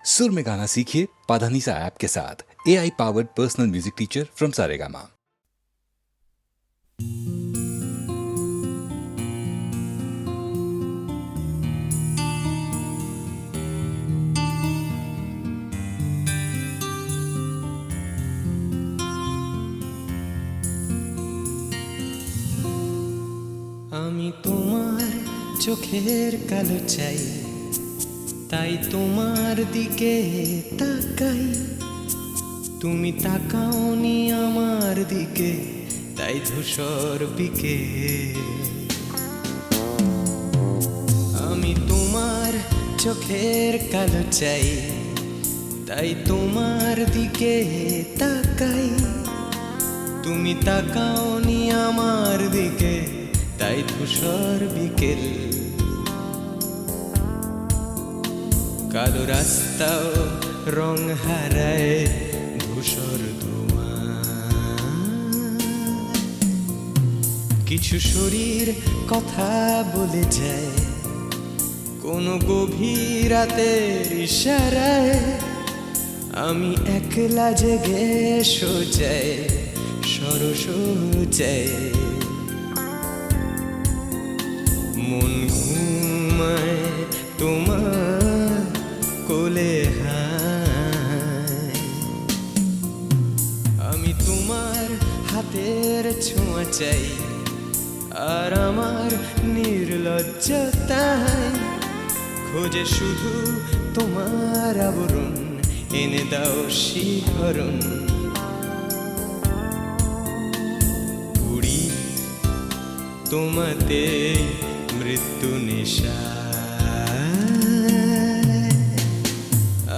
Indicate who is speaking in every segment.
Speaker 1: सुर में गाना सीखिए पाधानीसा ऐप के साथ। AI powered personal music teacher from Saregama.
Speaker 2: আমি তোমার চোখের কালো চাই, তাই তোমার দিকে তাকাই। তুমি তাকাওনি আমার দিকে, তাই ধূসর বিকে। আমি তোমার চোখের কালো চাই, তাই তোমার দিকে তাকাই। তুমি তাকাওনি আমার দিকে, তাই ধূসর বিকেল। কালো রাস্তাও রং হারায় ধূসর ধোঁয়া। কিছু শরীর কথা বলে যায় কোনো গভীর রাতের ইশারায়। আমি একলা জেগে সোজায় সরসোজায়। মন ঘুমায় তোমার কোলে হায়। আমি তোমার হাতের ছোঁয়া চাই, আর আমার নির্লজ্জতায় খোঁজে শুধু তোমার আবরণ। এনে দাও শিহরণ। পুরি তোমাতে মৃত্যু নেশা।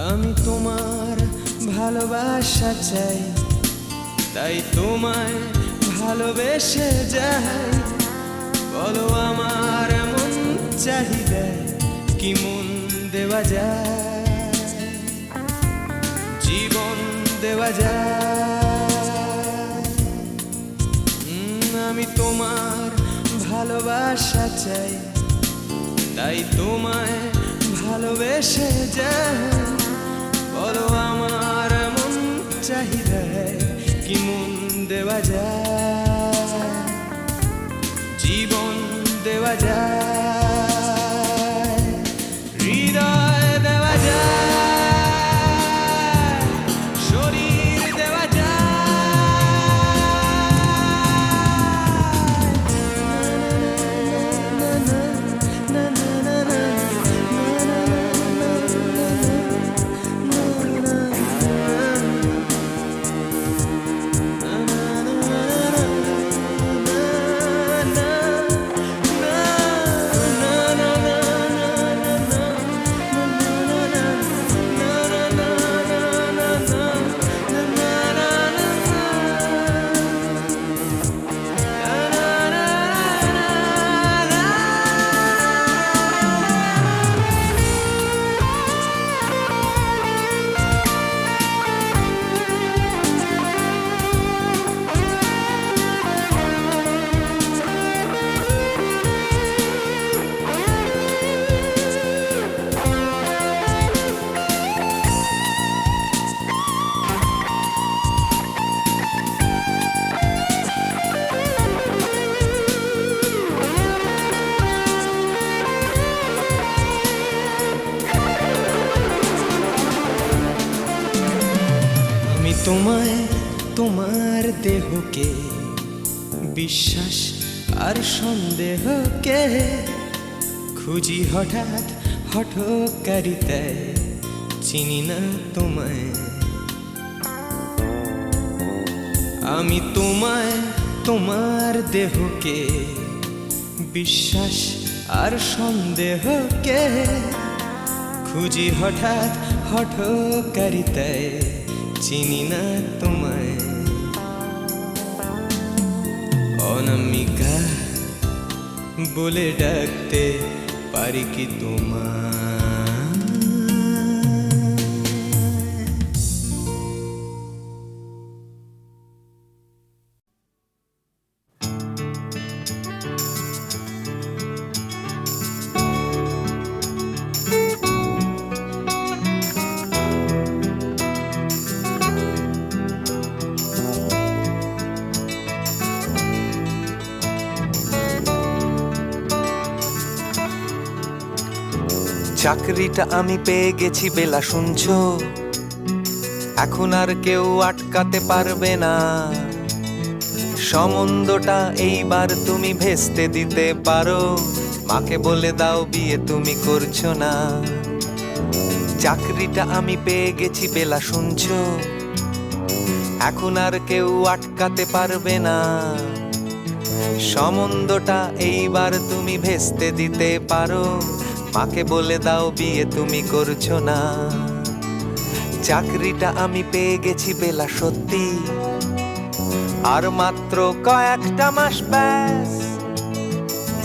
Speaker 2: আমি তোমার ভালোবাসা চাই, তাই তোমায় ভালোবেসে যাই। বলো আমার এমন চাহিদা কি মন দেওয়া যায়, জীবন দেওয়া যায়। আমি তোমার ভালোবাসা চাই, তাই তোমায় ভালোবেসে যাই। বলো আমার এমন চাহিদা কি মন দেওয়া যায়, জীবন দেওয়া যায়, হৃদয় দেওয়া যায়, শরীর দেওয়া তোমায় তোমার দেহকে বিশ্বাস আর সন্দেহকে খুঁজি হঠাৎ হঠকারিতায়। চিনি না তোমায় আমি, তোমায় তোমার দেহকে বিশ্বাস আর সন্দেহকে খুঁজি হঠাৎ হঠকারিতায়। চিনি না তোমায় অনামিকা বলে ডাকতে পারি কি তোমায়?
Speaker 3: চাকরিটা আমি পেয়ে গেছি বেলা, শুনছো? এখন আর কেউ আটকাতে পারবে না। সম্বন্ধটা এইবার তুমি ভেস্তে দিতে পারো। মাকে বলে দাও বিয়ে তুমি করছো না। চাকরিটা আমি পেয়ে গেছি বেলা, শুনছো? এখন আর কেউ আটকাতে পারবে না। সম্বন্ধটা এইবার তুমি ভেস্তে দিতে পারো। মাকে বলে দাও বিয়ে তুমি করছো না। চাকরিটা আমি পেয়ে গেছি বেলা, সত্যি। আর মাত্র কয়েকটা মাস ব্যাস।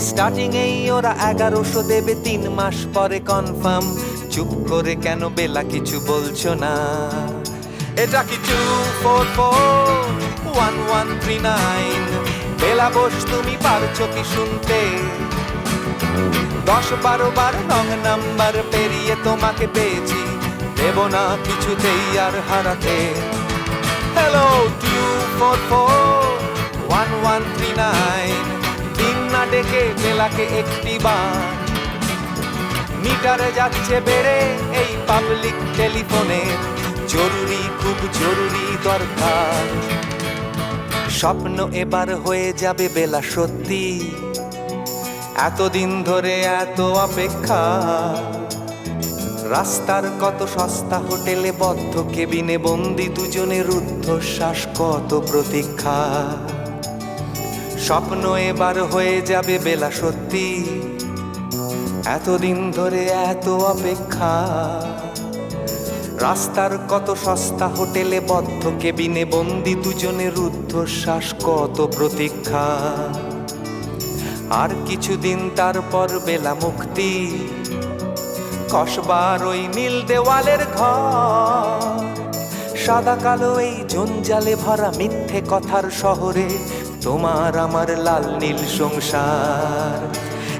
Speaker 3: স্টার্টিং এই ওরা 1100 দেবে, 3 মাস পরে কনফার্ম। চুপ করে কেন বেলা কিছু বলছো না? এটা কি 2441139? বেলা বোস তুমি পারছো কি শুনতে? 10-12 বার রং নাম্বার পেরিয়ে তোমাকে পেয়েছি, দেব না কিছুতেই আর হারাতে। হ্যালো 2441139, দিন না ডেকে বেলাকে একটি বার। মিটারে যাচ্ছে বেড়ে এই পাবলিক টেলিফোনে, জরুরি খুব জরুরি দরকার। স্বপ্ন এবার হয়ে যাবে বেলা, সত্যি। এতদিন ধরে এত অপেক্ষা, রাস্তার কত সস্তা হোটেলে বদ্ধ কেবিনে বন্দি দুজনের রুদ্ধশ্বাস, কত প্রতীক্ষা। স্বপ্ন এবার হয়ে যাবে বেলা, সত্যি। এতদিন ধরে এত অপেক্ষা, রাস্তার কত সস্তা হোটেলে বদ্ধ কেবিনে বন্দি দুজনের রুদ্ধশ্বাস, কত প্রতীক্ষা। আর কিছুদিন তারপর বেলা মুক্তি, কসবার ওই নীল দেওয়ালের ঘর। সাদা কালো এই জঞ্জালে ভরা মিথ্যে কথার শহরে তোমার আমার লাল নীল সংসার।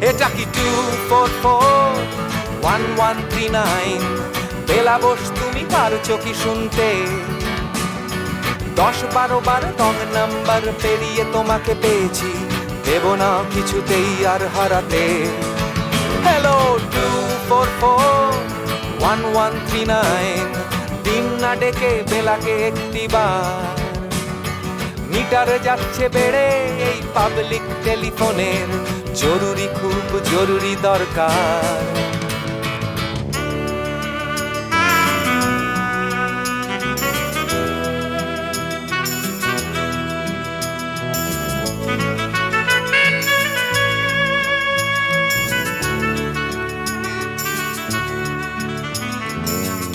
Speaker 3: এটা কি 2441139? বেলা বোস তুমি পারছো কি শুনতে? 10-12 বার রং নাম্বার পেরিয়ে তোমাকে পেয়েছি, দেব না কিছুতেই আর হারাতে। হ্যালো 2441139, দিন না ডেকে বেলাকে একটি বার। মিটারে যাচ্ছে বেড়ে এই পাবলিক টেলিফোনের, জরুরি খুব জরুরি দরকার।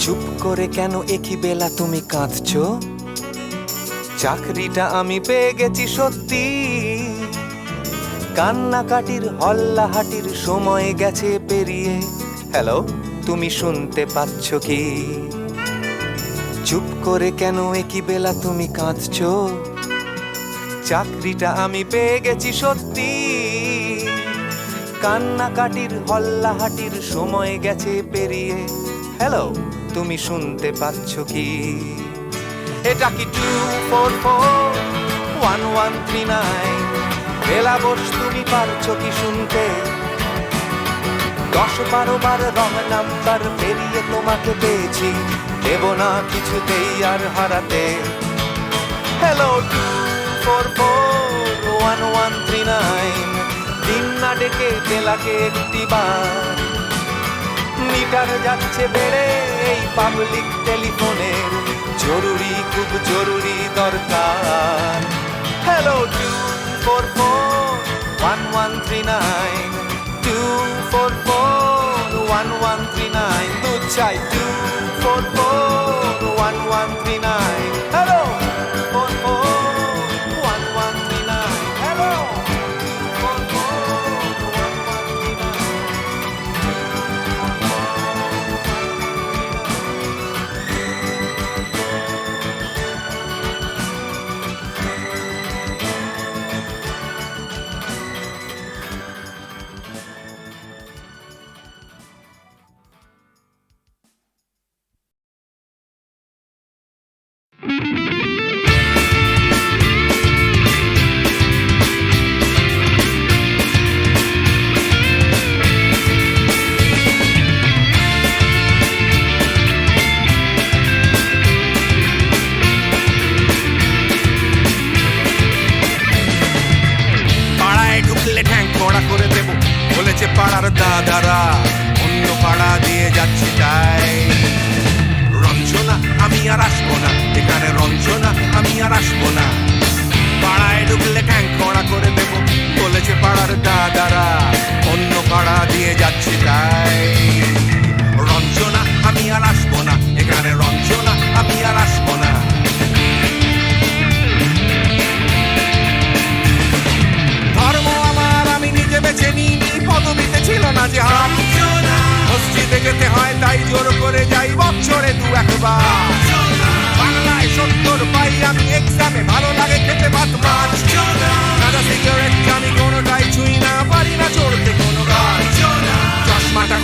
Speaker 3: চুপ করে কেন একই বেলা তুমি কাঁদছো? চাকরিটা আমি পেয়ে গেছি সত্যি। কান্নাকাটির হল্লাহাটির সময় গেছে পেরিয়ে। হ্যালো তুমি শুনতে পাচ্ছ কি? চুপ করে কেন একই বেলা তুমি কাঁদছো? চাকরিটা আমি পেয়ে গেছি সত্যি। কান্নাকাটির হল্লাহাটির সময় গেছে পেরিয়ে। হ্যালো তুমি শুনতে পাচ্ছ কি? এটা কি 2441139? বেলা বোস তুমি পারছো কি শুনতে? 10-12 বার রং নাম্বার পেরিয়ে তোমাকে পেয়েছি, দেব না কিছুতেই আর হারাতে। হ্যালো 2441139, দিন না ডেকে বেলাকে একটি বার। মিটার যাচ্ছে বেড়ে এই পাবলিক টেলিফোনের, জরুরি খুব জরুরি দরকার। হ্যালো 2441139, 2441139, দুধ চাই 2441139। হ্যালো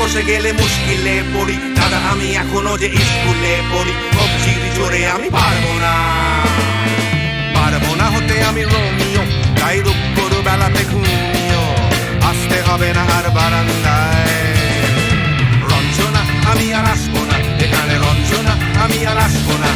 Speaker 4: কষে গেলে মুশকিলে পড়ি দাদা আমি এখনো যে স্কুলে পড়ি কবজির জোরে আমি পারবো না হতে আমি রোমিও তাই দুপুর বেলাতে ঘুমিও আসতে হবে না আর বারান্দায় রঞ্জনা আমি আর আসবো না এখানে রঞ্জনা আমি আর আসবো না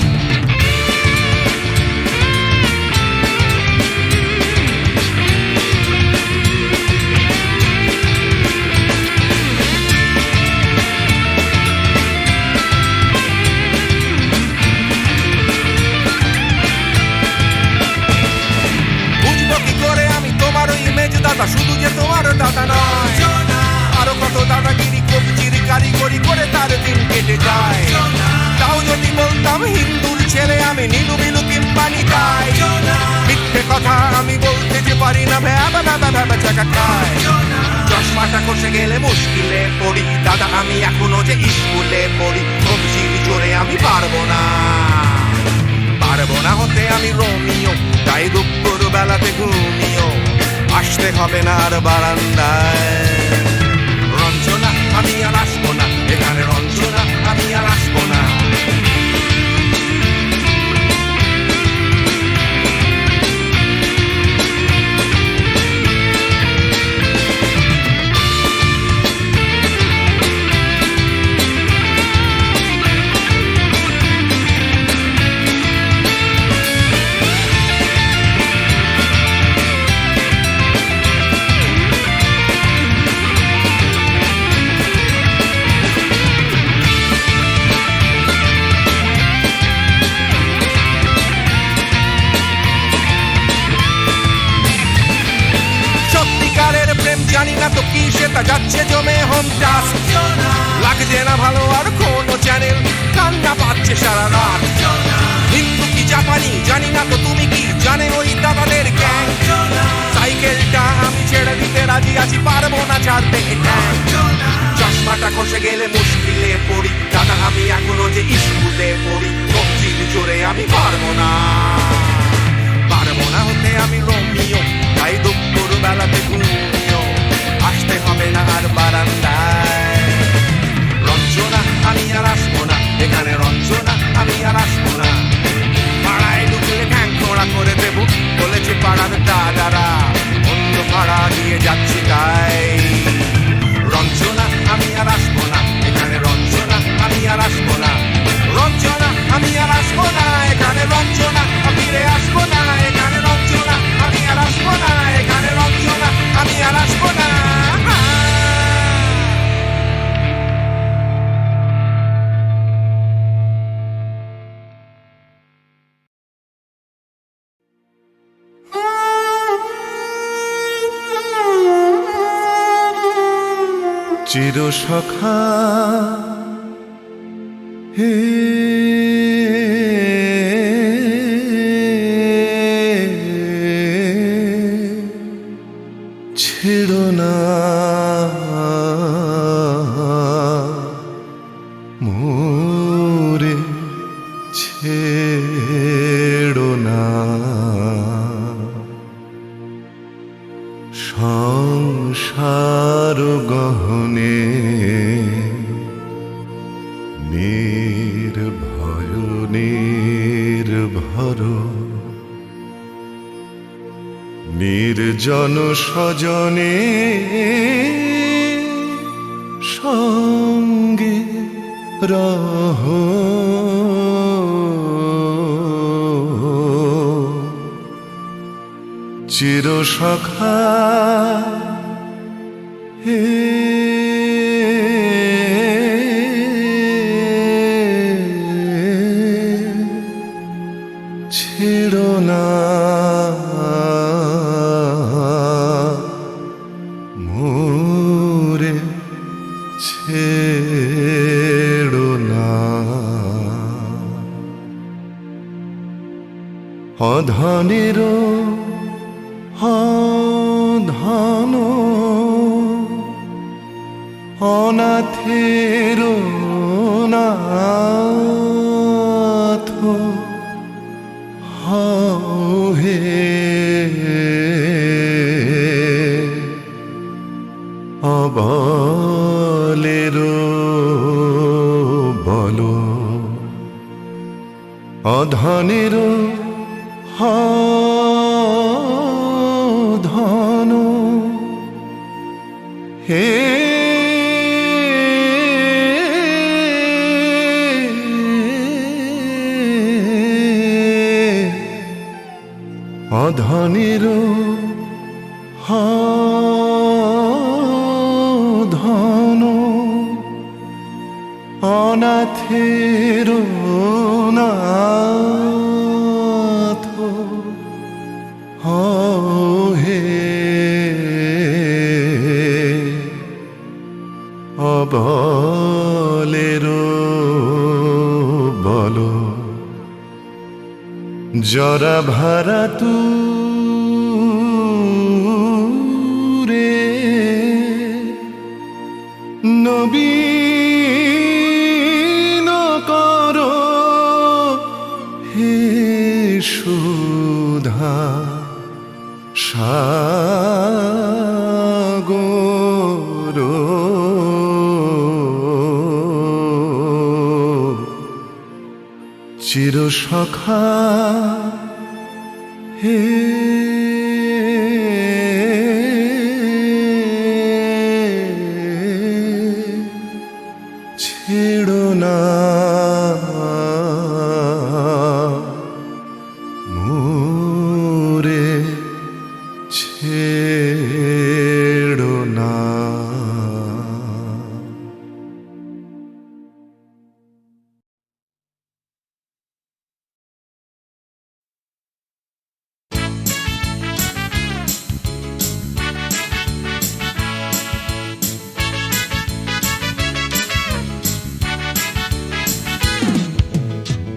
Speaker 4: দাদা শুধু যে তোমার দাদা নয় আরো কত দাদাগিরি কবজির কারিগরি করে তার দিন কেটে যায় তাও যদি বলতাম হিন্দুর ছেলে আমি নীলু বিলু কিংবা নিতাই মিথ্যে কথা আমি বলতে যে পারি না ভ্যাবা ভ্যাবা ভ্যাবা চাকা খায় চশমাটা কষে গেলে মুশকিলে পড়ি দাদা আমি এখনো যে স্কুলে পড়ি কবজির জোরে আমি পারবো না হতে আমি রোমিও তাই দুপুর বেলাতে ঘুমিও আসতে হবে না আর বারান্দায় রঞ্জনা আমি আর আসবো না এখানে রঞ্জনা আমি আর আসবো না জানি না তো কি সেটা যাচ্ছে জমে হোম টাস্ক লাগছে না ভালো আর কোনো চ্যানেল কান্না পাচ্ছে সারা রাত হিন্দু কি জাপানি জানি না তো তুমি কি জানে ওই দাদাদের গ্যাং সাইকেলটা আমি ছেড়ে দিতে রাজি আছি পারবো না ছাড়তে চশমাটা কষে গেলে মুশকিলে পড়ি দাদা আমি এখনো যে স্কুলে পড়ি কবজির জোরে আমি পারবো না হতে আমি রোমিও তাই দুপুর বেলাতে ঘুমিও আসতে হবে না আর বারান্দায় রঞ্জনা আমি আর আসবো না এখানে রঞ্জনা আমি আর আসবো না পাড়ায় ঢুকলে ঠ্যাং খোঁড়া করে দেবো বলেছে পাড়ার দাদারা অন্য পাড়া দিয়ে যাচ্ছি তাই রঞ্জনা আমি আর আসবো না এখানে রঞ্জনা আমি আর আসবো না রঞ্জনা আমি আর আসবো না এখানে রঞ্জনা ফিরে আসবো না এখানে রঞ্জনা আমি আর আসবো না এখানে রঞ্জনা আমি আর আসবো না
Speaker 2: চির সখা হে ছেড়ো না মোরে ছেড়ো না সংসার গহনে নির্ভয় নির্ভর নির্জন স্বজনে সঙ্গে রহ চির সখা হে ছেড়ো না মোরে ছেড়ো না অধনের ধন অনাথের নাথ হে অবলের অধনের ধন হে অধনের ধন অনাথের নাথ হে অবলের বল জরা ভারা তু রে নবীন কর হে সুধা সাগর চির সখা হে ছেড়ো না মোরে ছেড়ো না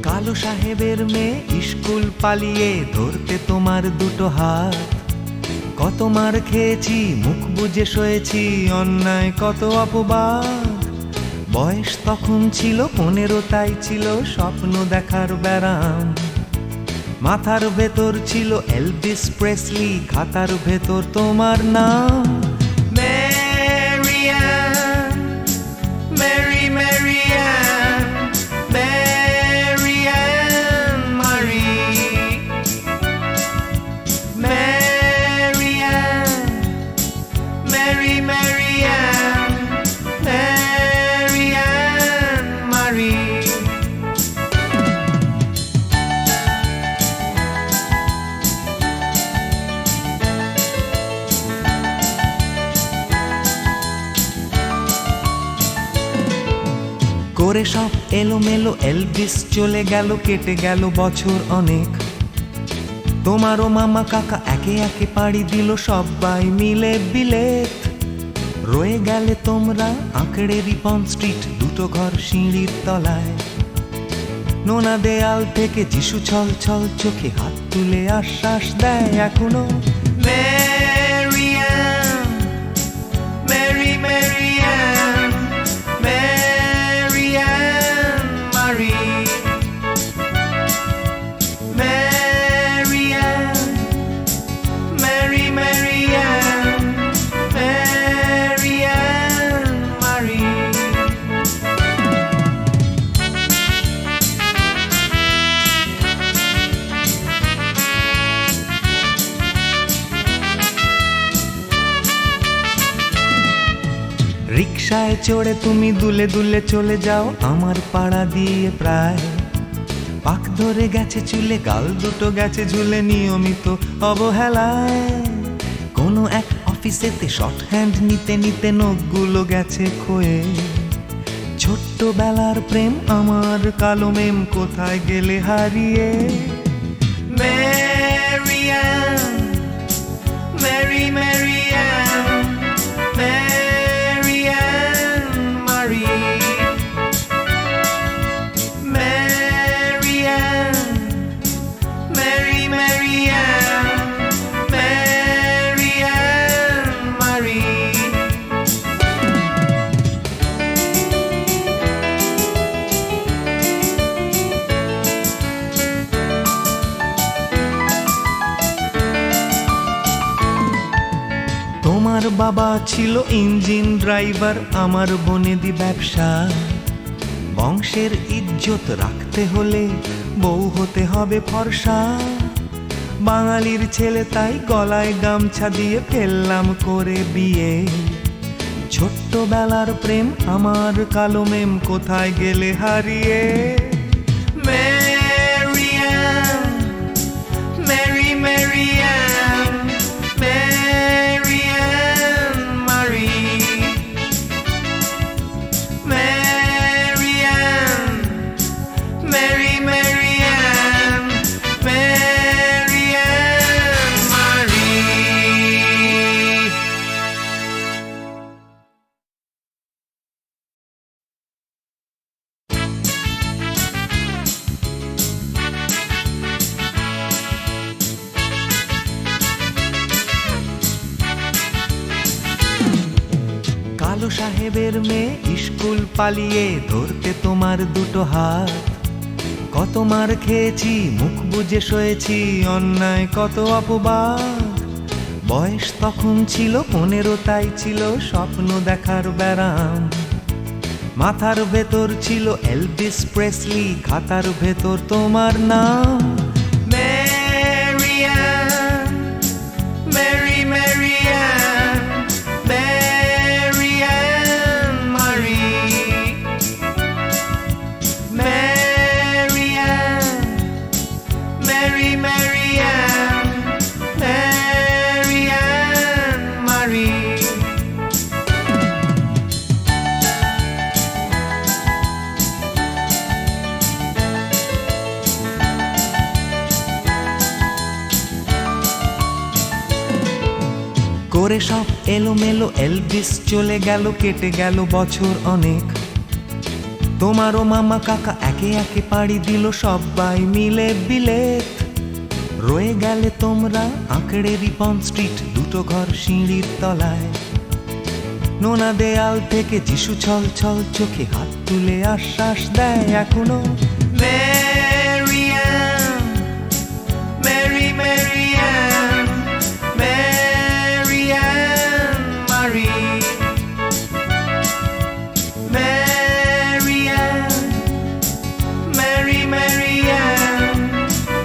Speaker 3: কালো সাহেবের মেয়ে স্কুল পালিয়ে ধরতে তোমার দুটো হাত, কত মার খেয়েছি মুখ বুজে সয়েছি অন্যায় কত অপবাদ। বয়স তখন ছিল 15, তাই ছিল স্বপ্ন দেখার ব্যারাম। মাথার ভেতর ছিল এলভিস প্রেসলি, খাতার ভেতর তোমার নাম। ম্যারিয়ান, ম্যারি ম্যারিয়ান, ম্যারিয়ান মারি, ম্যারিয়ান, ম্যারি ম্যারিয়ান, ম্যারিয়ান মারি। করে সব এলোমেলো এলভিস চলে গেল, কেটে গেল বছর অনেক। তোমারও মামা কাকা একে একে পাড়ি দিল, সবাই মিলে বিলেত। রয়ে গেলে তোমরা আঁকড়ে রিপন স্ট্রিট, দুটো ঘর সিঁড়ির তলায়। নোনা দেয়াল থেকে যিশু ছল ছল চোখে হাত তুলে আশ্বাস দেয় এখনো। ম্যারিয়ান, ম্যারি ম্যারিয়ান, ম্যারিয়ান মারি, ম্যারিয়ান, ম্যারি ম্যারিয়ান, ম্যারিয়ান মারি। রিকশায় চড়ে তুমি দুলে দুলে চলে যাও আমার পাড়া দিয়ে প্রায়। পাক ধরে গেছে চুলে, গাল দুটো গেছে ঝুলে নিয়মিত অবহেলায়। কোনো এক অফিসেতে শর্ট হ্যান্ড নিতে নিতে নখগুলো গেছে ক্ষয়ে। ছোট্টবেলার প্রেম আমার কালো মেম কোথায় গেলে হারিয়ে। ম্যারিয়ান, ম্যারি ম্যারিয়ান, ম্যারিয়ান মারি, ম্যারিয়ান, ম্যারি ম্যারিয়ান, ম্যারিয়ান মারি। তোমার বাবা ছিল ইঞ্জিন ড্রাইভার, আমার বনেদি ব্যবসা। বংশের ইজ্জত রাখতে হলে বউ হতে হবে ফর্সা। বাঙালির ছেলে তাই গলায় গামছা দিয়ে ফেললাম করে বিয়ে। ছোট্টবেলার প্রেম আমার কালো মেম কোথায় গেলে হারিয়ে। Marianne, Mary Marianne, Marianne Marie, Marianne, Mary Marianne, Marianne Marie. কালো সাহেবের মেয়ে স্কুল পালিয়ে ধরতে তোমার দুটো হাত। কত মার খেয়েছি, মুখ বুজে সয়েছি, অন্যায় কত অপবাদ। বয়স তখন ছিল 15, তাই ছিল স্বপ্ন দেখার ব্যারাম। মাথার ভেতর ছিল এলভিস প্রেসলি, খাতার ভেতর তোমার নাম। Marianne, Mary Marianne, Marianne Marie, Marianne, Mary Marianne, Marianne Marie. করে সব এলোমেলো এলভিস চলে গেল, কেটে গেল বছর অনেক। তোমারও মামা কাকা একে একে পাড়ি দিল, সবাই মিলে বিলেত। রয়ে গেলে তোমরা আঁকড়ে রিপন স্ট্রিট, দুটো ঘর সিঁড়ির তলায়। নোনা দেয়াল থেকে যিশু ছল ছল চোখে হাত তুলে আশ্বাস দেয় এখনো। Marianne, Mary Marianne, Marianne Marie, Marianne, Mary Marianne,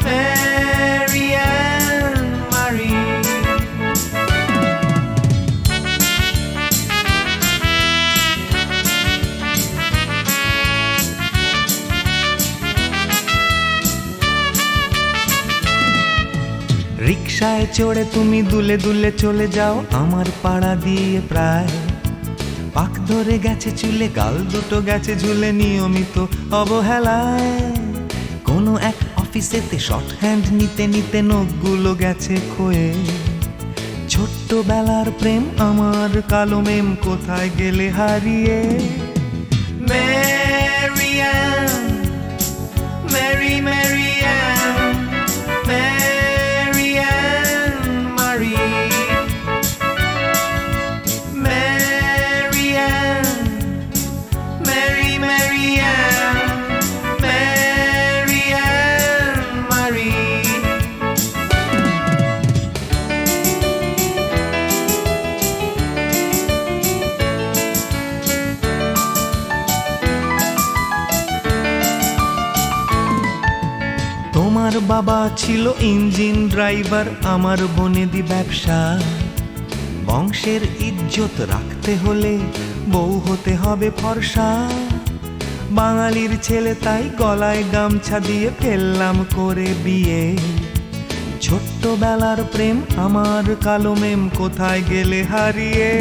Speaker 3: Marianne Marie. রিকশায় চড়ে তুমি দুলে দুলে চলে যাও আমার পাড়া দিয়ে প্রায়। পাক ধরে গেছে চুলে, গাল দুটো গেছে ঝুলে নিয়মিত অবহেলায়। কোনো এক অফিসেতে শর্ট হ্যান্ড নিতে নিতে নখগুলো গেছে ক্ষয়ে। ছোট্টবেলার প্রেম আমার কালো মেম কোথায় গেলে হারিয়ে। Marianne, Mary Marianne, Marianne Marie, Marianne, Mary Marianne, Marianne Marie. তোমার বাবা ছিল ইঞ্জিন ড্রাইভার, আমার বনেদি ব্যবসা। বংশের ইজ্জত রাখতে হলে বউ হতে হবে ফর্সা। বাঙালির ছেলে তাই গলায় গামছা দিয়ে ফেললাম করে বিয়ে। ছোট্টবেলার প্রেম আমার কালো মেম কোথায় গেলে হারিয়ে।